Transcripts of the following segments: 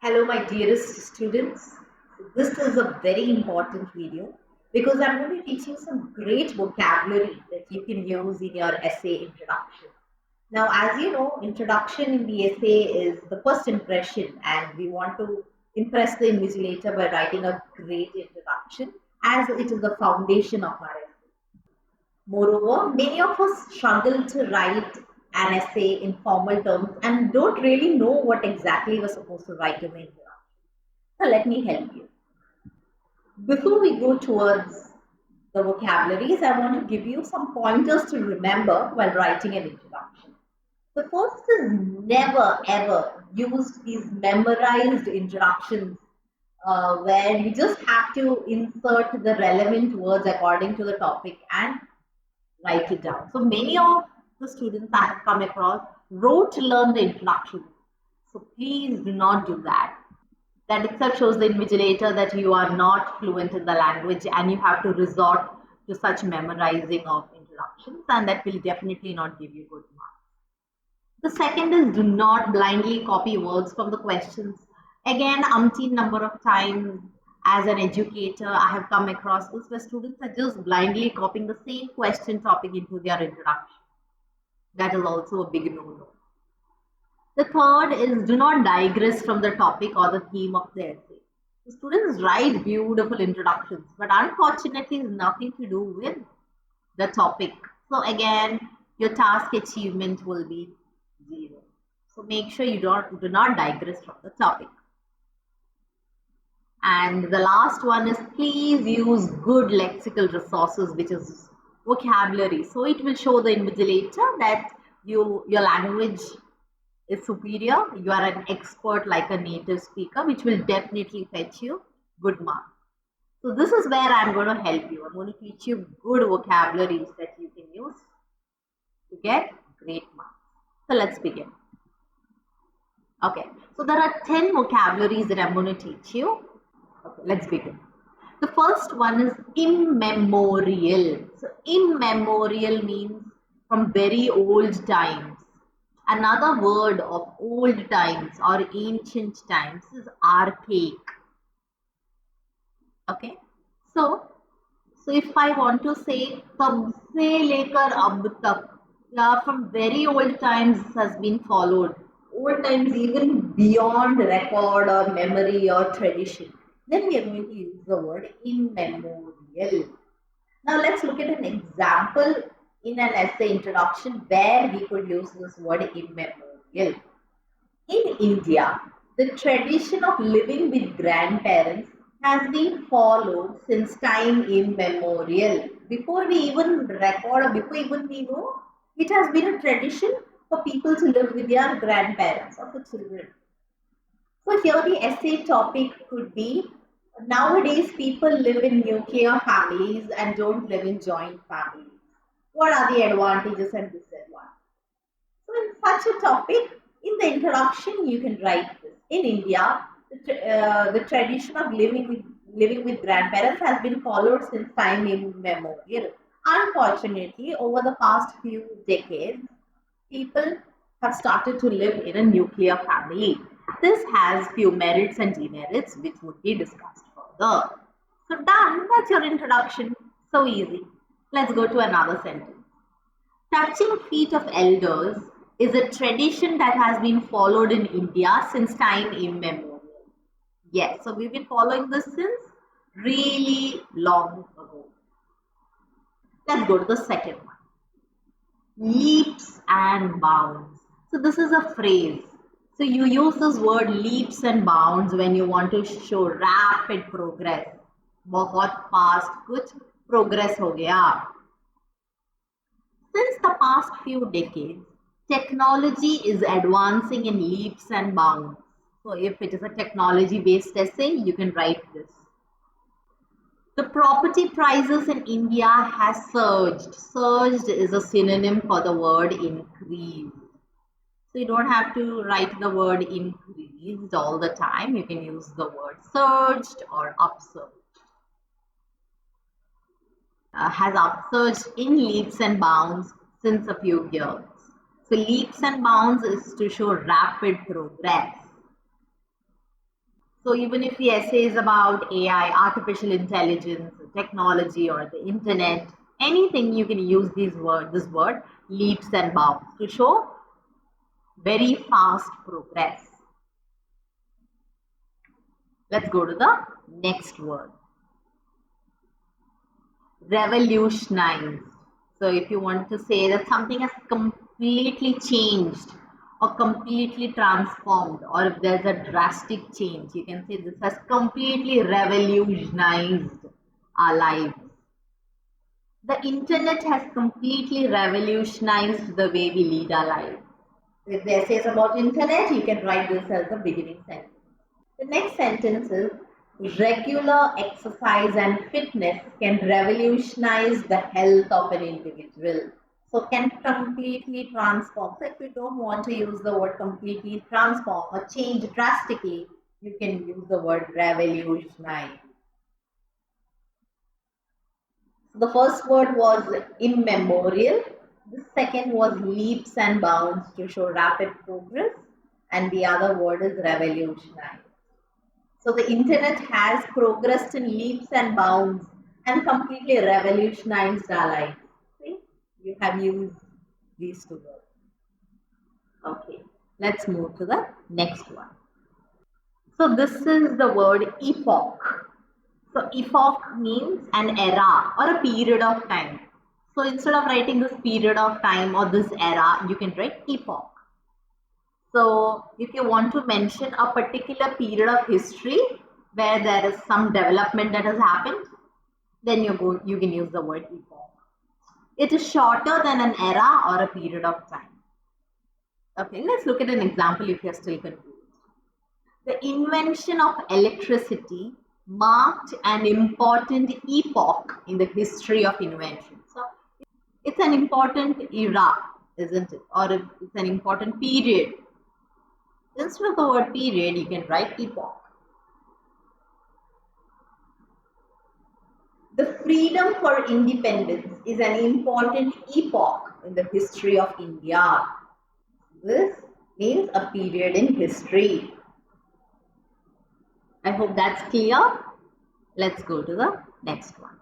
Hello, my dearest students. This is a very important video because I'm going to teach you some great vocabulary that you can use in your essay introduction. Now, as you know, introduction in the essay is the first impression, and we want to impress the invigilator by writing a great introduction as it is the foundation of our essay. Moreover, many of us struggle to write an essay in formal terms and don't really know what exactly we're supposed to write in the introduction. So let me help you. Before we go towards the vocabularies, I want to give you some pointers to remember while writing an introduction. The first is never ever use these memorized introductions where you just have to insert the relevant words according to the topic and write it down. So many of the students I have come across wrote to learn the introduction. So please do not do that. That itself shows the invigilator that you are not fluent in the language and you have to resort to such memorizing of introductions, and that will definitely not give you good marks. The second is do not blindly copy words from the questions. Again, umpteen number of times as an educator, I have come across this where students are just blindly copying the same question topic into their introduction. That is also a big no-no. The third is do not digress from the topic or the theme of the essay. The students write beautiful introductions, but unfortunately, it's nothing to do with the topic. So again, your task achievement will be zero. So make sure you do not digress from the topic. And the last one is please use good lexical resources, which is vocabulary. So it will show the invigilator that your language is superior, you are an expert like a native speaker, which will definitely fetch you good marks. So this is where I'm going to help you. I'm going to teach you good vocabularies that you can use to get great marks. So let's begin. Okay, so there are 10 vocabularies that I'm going to teach you. Okay, let's begin. The first one is immemorial. So immemorial means from very old times. Another word of old times or ancient times is archaic. Okay, so if I want to say तब से लेकर अब तक, yeah, from very old times has been followed. Old times even beyond record or memory or tradition. Then we are going to use the word immemorial. Now let's look at an example in an essay introduction where we could use this word immemorial. In India, the tradition of living with grandparents has been followed since time immemorial. Before we even record or before even we know, it has been a tradition for people to live with their grandparents or the children. So here the essay topic could be nowadays people live in nuclear families and don't live in joint families. What are the advantages and disadvantages? So in such a topic, in the introduction, you can write this. In India, the tradition of living with grandparents has been followed since time immemorial. Unfortunately, over the past few decades, people have started to live in a nuclear family. This has few merits and demerits, which would be discussed further. So done. That's your introduction. So easy. Let's go to another sentence. Touching feet of elders is a tradition that has been followed in India since time immemorial. Yes, so we've been following this since really long ago. Let's go to the second one. Leaps and bounds. So this is a phrase. So you use this word leaps and bounds when you want to show rapid progress. बहुत fast कुछ progress हो गया. Since the past few decades, technology is advancing in leaps and bounds. So if it is a technology-based essay, you can write this. The property prices in India has surged. Surged is a synonym for the word increased. So you don't have to write the word increased all the time. You can use the word surged or upsurged. Has upsurged in leaps and bounds since a few years. So leaps and bounds is to show rapid progress. So even if the essay is about AI, artificial intelligence, technology, or the internet, anything you can use this word leaps and bounds to show very fast progress. Let's go to the next word. Revolutionized. So if you want to say that something has completely changed or completely transformed, or if there's a drastic change, you can say this has completely revolutionized our lives. The internet has completely revolutionized the way we lead our lives. If the essay is about internet, you can write this as the beginning sentence. The next sentence is regular exercise and fitness can revolutionize the health of an individual. So can completely transform. So if you don't want to use the word completely transform or change drastically, you can use the word revolutionize. So the first word was immemorial. The second was leaps and bounds to show rapid progress. And the other word is revolutionize. So the internet has progressed in leaps and bounds and completely revolutionized our lives. See, you have used these two words. Okay, let's move to the next one. So this is the word epoch. So epoch means an era or a period of time. So instead of writing this period of time or this era, you can write epoch. So if you want to mention a particular period of history where there is some development that has happened, then you can use the word epoch. It is shorter than an era or a period of time. Okay, let's look at an example if you're still confused. The invention of electricity marked an important epoch in the history of invention. So it's an important era, isn't it? Or it's an important period. Instead of the word period, you can write epoch. The freedom for independence is an important epoch in the history of India. This means a period in history. I hope that's clear. Let's go to the next one.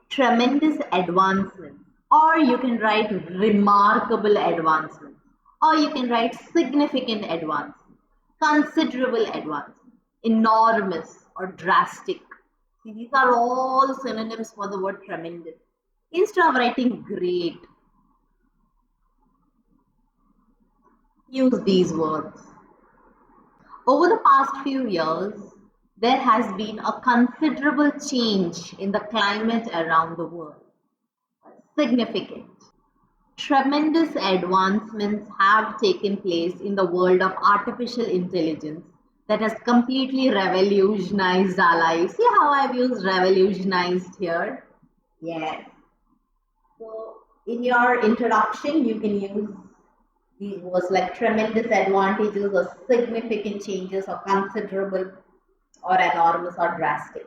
Tremendous advancements, or you can write remarkable advancements, or you can write significant advancements, considerable advancements, enormous or drastic. See, these are all synonyms for the word tremendous. Instead of writing great, use these words. Over the past few years, there has been a considerable change in the climate around the world. Significant. Tremendous advancements have taken place in the world of artificial intelligence that has completely revolutionized our lives. See how I've used revolutionized here? Yes. So in your introduction, you can use these words like tremendous advantages or significant changes or considerable or enormous or drastic.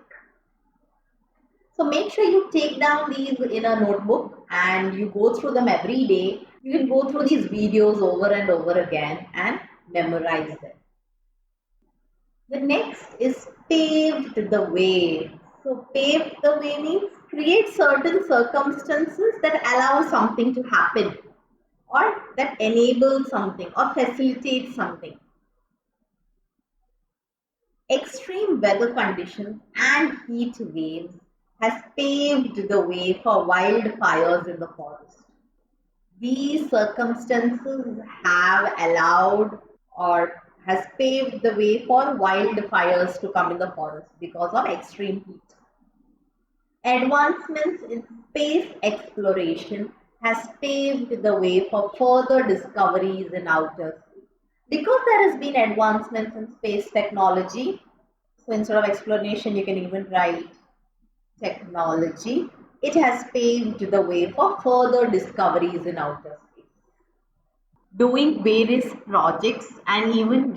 So make sure you take down these in a notebook and you go through them every day. You can go through these videos over and over again and memorize them. The next is paved the way. So paved the way means create certain circumstances that allow something to happen or that enable something or facilitate something. Extreme weather conditions and heat waves has paved the way for wildfires in the forest. These circumstances have allowed or has paved the way for wildfires to come in the forest because of extreme heat. Advancements in space exploration has paved the way for further discoveries in outer space. Because there has been advancements in space technology, so instead of exploration, you can even write technology. It has paved the way for further discoveries in outer space. Doing various projects and even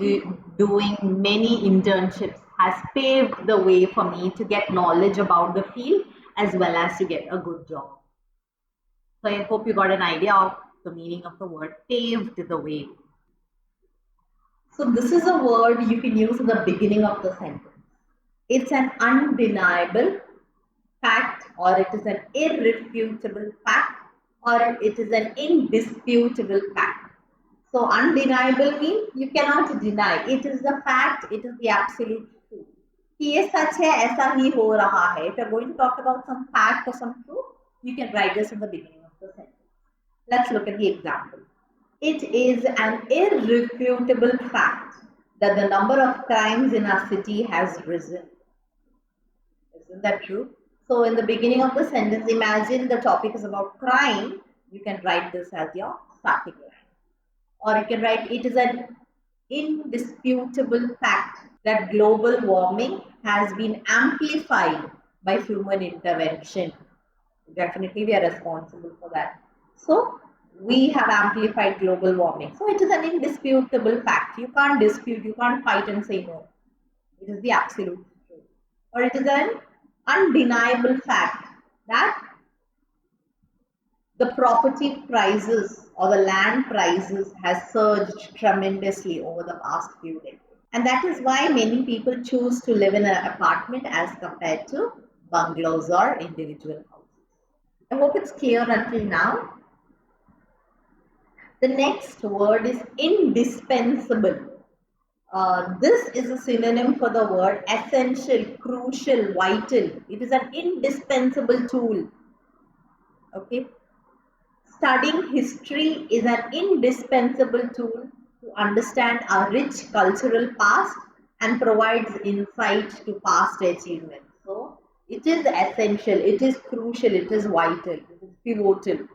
doing many internships has paved the way for me to get knowledge about the field as well as to get a good job. So I hope you got an idea of the meaning of the word paved the way. So this is a word you can use in the beginning of the sentence. It's an undeniable fact, or it is an irrefutable fact, or it is an indisputable fact. So undeniable means you cannot deny. It is the fact, it is the absolute truth. कि ये सच है, ऐसा ही हो रहा है. If you're going to talk about some fact or some truth, you can write this in the beginning of the sentence. Let's look at the example. It is an irrefutable fact that the number of crimes in our city has risen. Isn't that true? So, in the beginning of the sentence, imagine the topic is about crime. You can write this as your starting line. Or you can write, it is an indisputable fact that global warming has been amplified by human intervention. Definitely, we are responsible for that. So, we have amplified global warming. So, it is an indisputable fact. You can't dispute, you can't fight and say no. It is the absolute truth. Or it is an undeniable fact that the property prices or the land prices has surged tremendously over the past few decades. And that is why many people choose to live in an apartment as compared to bungalows or individual houses. I hope it's clear until now. The next word is indispensable. This is a synonym for the word essential, crucial, vital. It is an indispensable tool. Okay. Studying history is an indispensable tool to understand our rich cultural past and provides insight to past achievements. So, it is essential, it is crucial, it is vital, it is pivotal.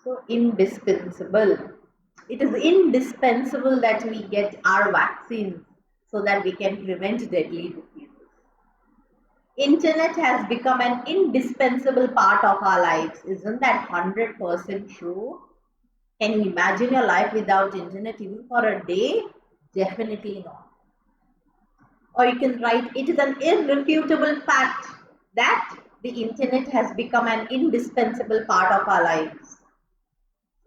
So, indispensable. It is indispensable that we get our vaccines so that we can prevent deadly diseases. Internet has become an indispensable part of our lives. Isn't that 100% true? Can you imagine your life without internet even for a day? Definitely not. Or you can write, it is an irrefutable fact that the internet has become an indispensable part of our lives.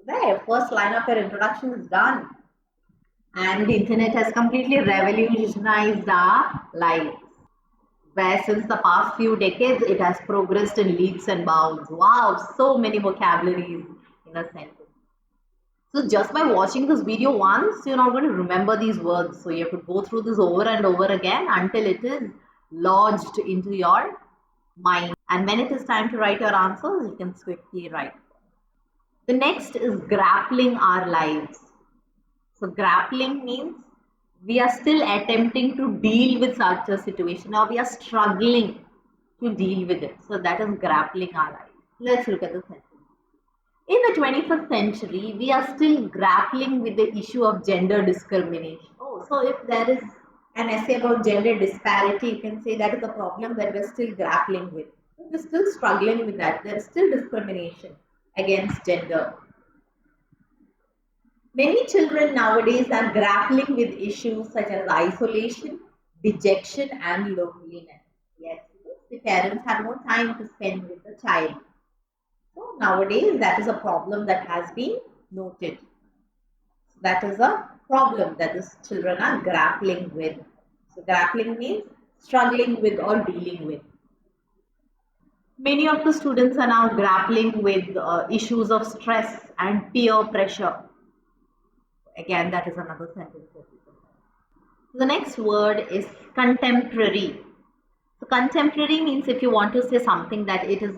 There, first line of your introduction is done. And the internet has completely revolutionized our lives. Where since the past few decades, it has progressed in leaps and bounds. Wow, so many vocabularies in a sentence. So just by watching this video once, you're not going to remember these words. So you have to go through this over and over again until it is lodged into your mind. And when it is time to write your answers, you can quickly write. The next is grappling our lives. So grappling means we are still attempting to deal with such a situation, or we are struggling to deal with it. So that is grappling our lives. Let's look at the sentence. In the 21st century, we are still grappling with the issue of gender discrimination. Oh, so if there is an essay about gender disparity, you can say that is a problem that we're still grappling with. We're still struggling with that. There is still discrimination against gender. Many children nowadays are grappling with issues such as isolation, dejection, and loneliness. Yes, the parents have no time to spend with the child. So nowadays, that is a problem that has been noted. That is a problem that these children are grappling with. So grappling means struggling with or dealing with. Many of the students are now grappling with issues of stress and peer pressure. Again, that is another sentence. The next word is contemporary. So contemporary means if you want to say something that it is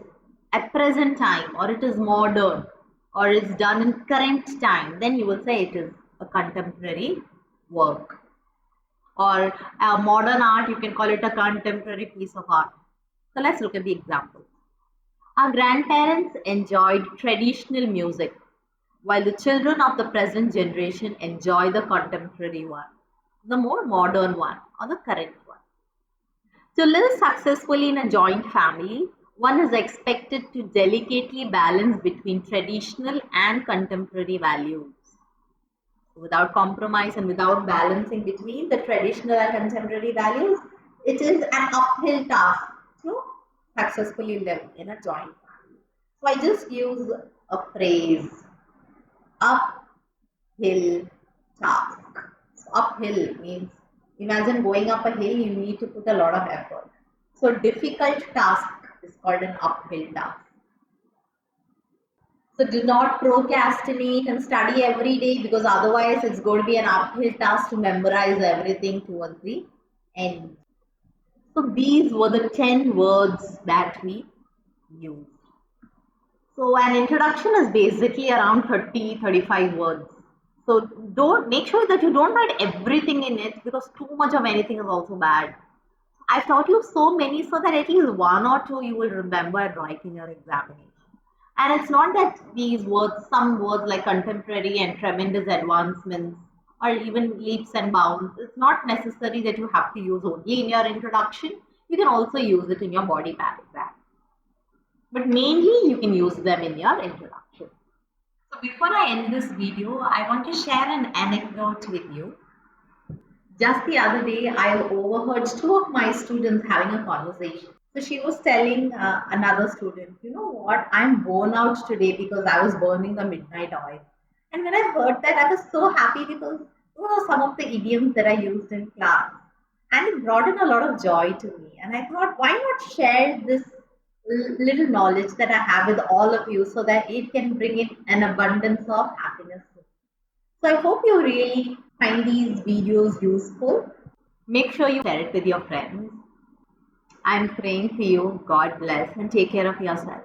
at present time, or it is modern, or is done in current time, then you will say it is a contemporary work. Or a modern art, you can call it a contemporary piece of art. So let's look at the example. Our grandparents enjoyed traditional music, while the children of the present generation enjoy the contemporary one, the more modern one, or the current one. To live successfully in a joint family, one is expected to delicately balance between traditional and contemporary values. Without compromise and without balancing between the traditional and contemporary values, it is an uphill task to successfully live in a joint family. So I just use a phrase, uphill task. So uphill means imagine going up a hill, you need to put a lot of effort. So difficult task is called an uphill task. So do not procrastinate and study every day, because otherwise it's going to be an uphill task to memorize everything towards the end. So these were the 10 words that we used. So an introduction is basically around 30-35 words. So don't make sure that you don't write everything in it, because too much of anything is also bad. I've taught you so many so that at least one or two you will remember and write in your examination. And it's not that these words, some words like contemporary and tremendous advancements, or even leaps and bounds, it's not necessary that you have to use only in your introduction. You can also use it in your body paragraph. But mainly you can use them in your introduction. So before I end this video, I want to share an anecdote with you. Just the other day, I overheard two of my students having a conversation. So she was telling another student, you know what, I'm worn out today because I was burning the midnight oil. And when I heard that, I was so happy because those are some of the idioms that I used in class. And it brought in a lot of joy to me. And I thought, why not share this little knowledge that I have with all of you so that it can bring in an abundance of happiness. So I hope you really find these videos useful. Make sure you share it with your friends. I'm praying for you. God bless and take care of yourself.